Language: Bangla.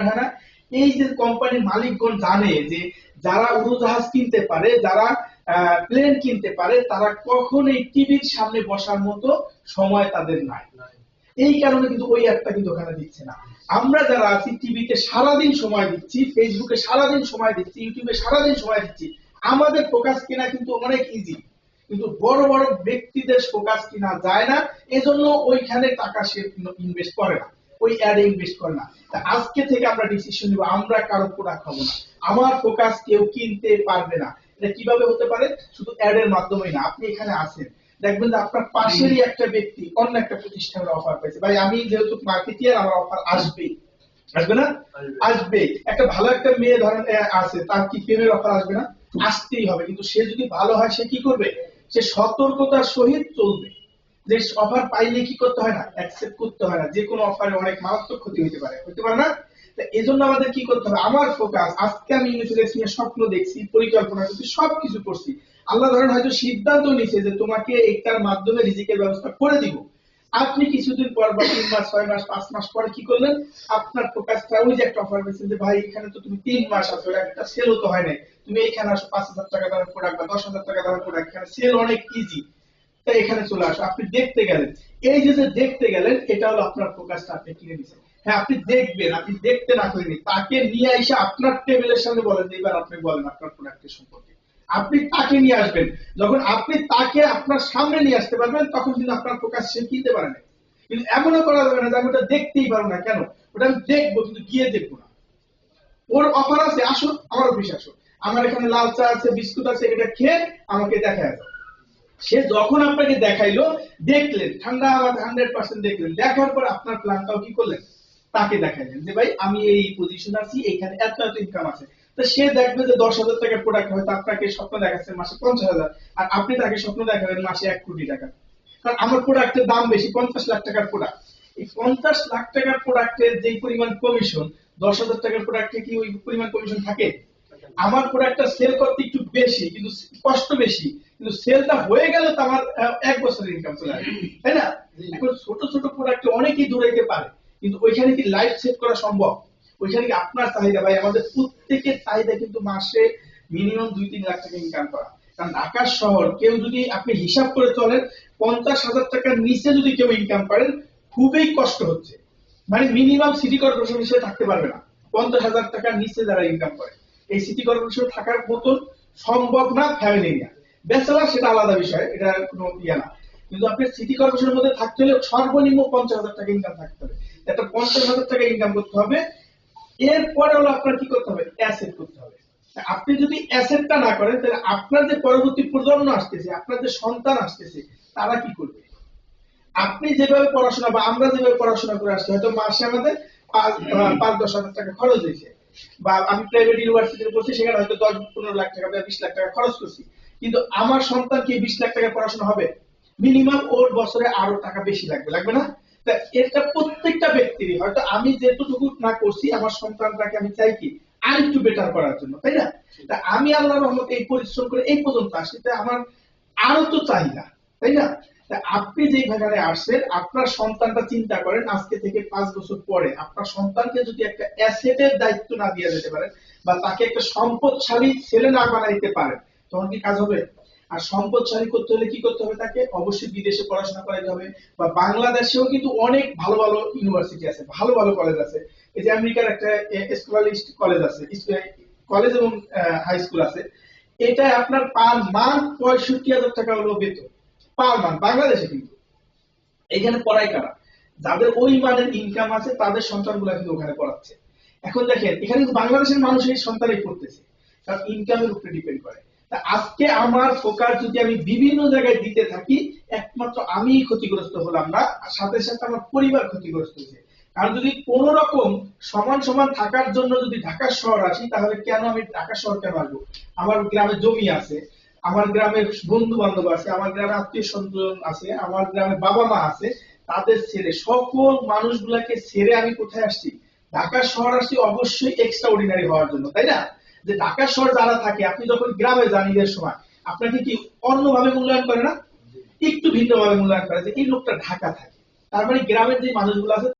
না। এই যে কোম্পানির মালিকগণ জানে যে যারা উড়োজাহাজ কিনতে পারে, যারা প্লেন কিনতে পারে, তারা কখনোই টিভির সামনে বসার মতো সময় তাদের নাই। এই কারণে কিন্তু ওই অ্যাপটা কিন্তু ওখানে দিচ্ছে না। আমরা যারা আছি টিভিতে সারাদিন সময় দিচ্ছি, ফেসবুকে সারাদিন সময় দিচ্ছি, ইউটিউবে সারাদিন সময় দিচ্ছি, আমাদের ফোকাস কিনা কিন্তু অনেক ইজি। কিন্তু বড় বড় ব্যক্তিদের ফোকাস কিনা যায় না, এজন্য ওইখানে টাকা সে ইনভেস্ট করে না, ওই অ্যাডে ইনভেস্ট করে না। আজকে থেকে আমরা ডিসিশন নিব, আমরা কারো প্রোডাক্ট খাবো না, আমার ফোকাস কেউ কিনতে পারবে না। এটা কিভাবে হতে পারে? শুধু অ্যাডের মাধ্যমেই না। আপনি এখানে আসেন, দেখবেন যে আপনার পাশেরই একটা ব্যক্তি অন্য একটা প্রতিষ্ঠানের অফার পেয়েছে। ভাই আমি যেহেতু মার্কেটিয়ার, আমার অফার আসবেই, আসবে না? আসবে। একটা ভালো একটা মেয়ে ধরেন আছে, তার কি প্রেমের অফার আসবে না? আসতেই হবে। কিন্তু সে যদি ভালো হয়, সে কি করবে? সে সতর্কতার সহিত চলবে। যে অফার পাইলে কি করতে হয় না? অ্যাকসেপ্ট করতে হয় না। যে কোনো অফারে অনেক মারাত্মক ক্ষতি হতে পারে, হতে পারে না? এজন্য আমাদের কি করতে হবে? আমার ফোকাস, আজকে আমি ইউনিফিলেক্স নিয়ে স্বপ্ন দেখছি, পরিকল্পনা করছি, সবকিছু করছি। আল্লাহ ধরেন হয়তো সিদ্ধান্ত নিছে যে তোমাকে এইটার মাধ্যমে রিজিকের ব্যবস্থা করে দিব। আপনি কিছুদিন পর বা 3 মাস, 6 মাস, 5 মাস পরে কি করলেন? আপনার ফোকাসটা ওই যে একটা অফার পেয়েছেন যে ভাই এখানে তো তুমি 3 মাস আছো, একটা সেলও তো হয় নাই, তুমি এখানে আসো, 5,000 টাকা দামের প্রোডাক্ট বা 10,000 টাকা দামের প্রোডাক্ট, এখানে সেল অনেক ইজি, তাই এখানে চলে আসো। আপনি দেখতে গেলেন, এই যে দেখতে গেলেন, এটা হলো আপনার ফোকাসটা আপনি কিনে নিছেন। হ্যাঁ, আপনি দেখবেন, আপনি দেখতে না করেনি, তাকে নিয়ে এসে আপনার টেবিলের সামনে বলেন, এবার আপনি বলেন আপনার প্রোডাক্টের সম্পর্কে। আপনি তাকে নিয়ে আসবেন, যখন আপনি তাকে আপনার সামনে নিয়ে আসতে পারবেন, তখন কিন্তু আপনার ফোকাস সে কিনতে পারে না। কিন্তু এমনও করা যাবে না যে আমি ওটা দেখতেই পারবো না। কেন? ওটা আমি দেখবো কিন্তু গিয়ে দেখবো না। ওর অফার আছে, আসো আমার অফিসে আসো, আমার এখানে লাল চা আছে, বিস্কুট আছে, এটা খেয়ে আমাকে দেখায় যাও। সে যখন আপনাকে দেখাইলো, দেখলেন, ঠান্ডা আওয়াজ 100% দেখলেন, দেখার পর আপনার প্ল্যানটাও কি করলেন? তাকে দেখাইলেন যে ভাই আমি এই পজিশন আছি, এখানে এত এত ইনকাম আছে। তো সে দেখবে যে 10,000 টাকার প্রোডাক্ট হয়তো আপনাকে স্বপ্ন দেখাচ্ছে মাসে 50,000, আর আপনি তাকে স্বপ্ন দেখাবেন মাসে 1 কোটি টাকা। কারণ আমার প্রোডাক্টের দাম বেশি, 50 লাখ টাকার প্রোডাক্ট। এই 50 লাখ টাকার প্রোডাক্টের যে পরিমাণ কমিশন, 10,000 টাকার প্রোডাক্টে কি ওই পরিমাণ কমিশন থাকে? আমার প্রোডাক্টটা সেল করতে একটু বেশি, কিন্তু কষ্ট বেশি, কিন্তু সেলটা হয়ে গেলে তো আমার 1 বছরের ইনকাম চলে আসবে, তাই না? এখন ছোট ছোট প্রোডাক্টে অনেকেই দৌড়াইতে পারে, কিন্তু ওইখানে কি লাইফ সেট করা সম্ভব? ওইখানে কি আপনার চাহিদা? ভাই আমাদের প্রত্যেকের চাহিদা কিন্তু মাসে মিনিমাম 2-3 লাখ টাকা ইনকাম করা। কারণ ঢাকা শহর কেউ যদি আপনি হিসাব করে চলেন, 50,000 টাকার নিচে যদি কেউ ইনকাম করেন, খুবই কষ্ট হচ্ছে। মানে মিনিমাম সিটি কর্পোরেশন হিসেবে থাকতে পারবে না 50,000 টাকার নিচে যারা ইনকাম করে। এই সিটি কর্পোরেশন থাকার মতন সম্ভব না ফ্যামিলি নিয়ে। ব্যাচেলার সেটা আলাদা বিষয়, এটা কোনো ইয়ে না। কিন্তু আপনি সিটি কর্পোরেশনের মধ্যে থাকতে হলে সর্বনিম্ন 50,000 টাকা ইনকাম থাকতে হবে। একটা 50,000 টাকা ইনকাম করতে হবে। এরপরে হলো আপনার কি করতে হবে? অ্যাসেট করতে হবে। আপনি যদি অ্যাসেটটা না করেন, তাহলে আপনার যে পরবর্তী প্রজন্ম আসতেছে, আপনার যে সন্তান আসতেছে, তারা কি করবে? আপনি যেভাবে পড়াশোনা বা আমরা যেভাবে পড়াশোনা করে আসছি, হয়তো মাসে আমাদের 5-10 হাজার টাকা খরচ হয়েছে, বা আমি প্রাইভেট ইউনিভার্সিটিতে পড়ছি, সেখানে হয়তো 10-15 লাখ টাকা বা 20 লাখ টাকা খরচ করছি। কিন্তু আমার সন্তান কি 20 লাখ টাকা পড়াশোনা হবে? মিনিমাম ওর বছরে আরো টাকা বেশি লাগবে, লাগবে না? এটা প্রত্যেকটা ব্যক্তিরই, হয়তো আমি যেটুকু না করছি, আমার সন্তানটাকে আমি চাই কি আর একটু বেটার করার জন্য, তাই না? আমি আল্লাহর রহমতে এই পরিশ্রম করে এই পর্যন্ত আসছি, তাই আমার আরো তো চাহিদা, তাই না? আপনি যে ভাগারে আসছেন, আপনার সন্তানটা চিন্তা করেন, আজকে থেকে 5 বছর পরে আপনার সন্তানকে যদি একটা অ্যাসেটের দায়িত্ব না দিয়ে যেতে পারেন, বা তাকে একটা সম্পদশালী ছেলে না বানাইতে পারেন, তখন কি কাজ হবে? আর সম্পদশালী করতে হলে কি করতে হবে? তাকে অবশ্যই বিদেশে পড়াশোনা করাতে হবে, বা বাংলাদেশেও কিন্তু অনেক ভালো ভালো ইউনিভার্সিটি আছে, ভালো ভালো কলেজ আছে। এই যে আমেরিকার একটা স্কলারিস্ট কলেজ আছে, কলেজ এবং হাই স্কুল আছে। এটা আপনার পার মান্থ 65,000 টাকা হলো বেতন, পার মান্থ, বাংলাদেশে। কিন্তু এখানে পড়ায় কারা? যাদের ওই মানের ইনকাম আছে, তাদের সন্তানগুলো কিন্তু ওখানে পড়াচ্ছে। এখন দেখেন, এখানে কিন্তু বাংলাদেশের মানুষ এই সন্তানই পড়তেছে, কারণ ইনকামের উপরে ডিপেন্ড করে। আজকে আমার ফোকাস যদি আমি বিভিন্ন জায়গায় দিতে থাকি, একমাত্র আমি ক্ষতিগ্রস্ত হলাম না, সাথে সাথে আমার পরিবার ক্ষতিগ্রস্ত হয়েছে। কারণ যদি কোন রকম সমান সমান থাকার জন্য যদি ঢাকা শহর আসি, তাহলে কেন আমি ঢাকা শহর কেন আসবো? আমার গ্রামে জমি আছে, আমার গ্রামের বন্ধু বান্ধব আছে, আমার গ্রামে আত্মীয় স্বজন আছে, আমার গ্রামে বাবা মা আছে, তাদের ছেড়ে, সকল মানুষগুলাকে ছেড়ে আমি কোথায় আসছি? ঢাকা শহর আসছি অবশ্যই এক্সট্রা অর্ডিনারি হওয়ার জন্য, তাই না? যে ঢাকা শহর যারা থাকে, আপনি যখন গ্রামে যান ঈদের সময়, আপনাকে কি অন্যভাবে মূল্যায়ন করে না? একটু ভিন্নভাবে মূল্যায়ন করে, যে এই লোকটা ঢাকা থাকে, তার মানে গ্রামের যে মানুষগুলো আছে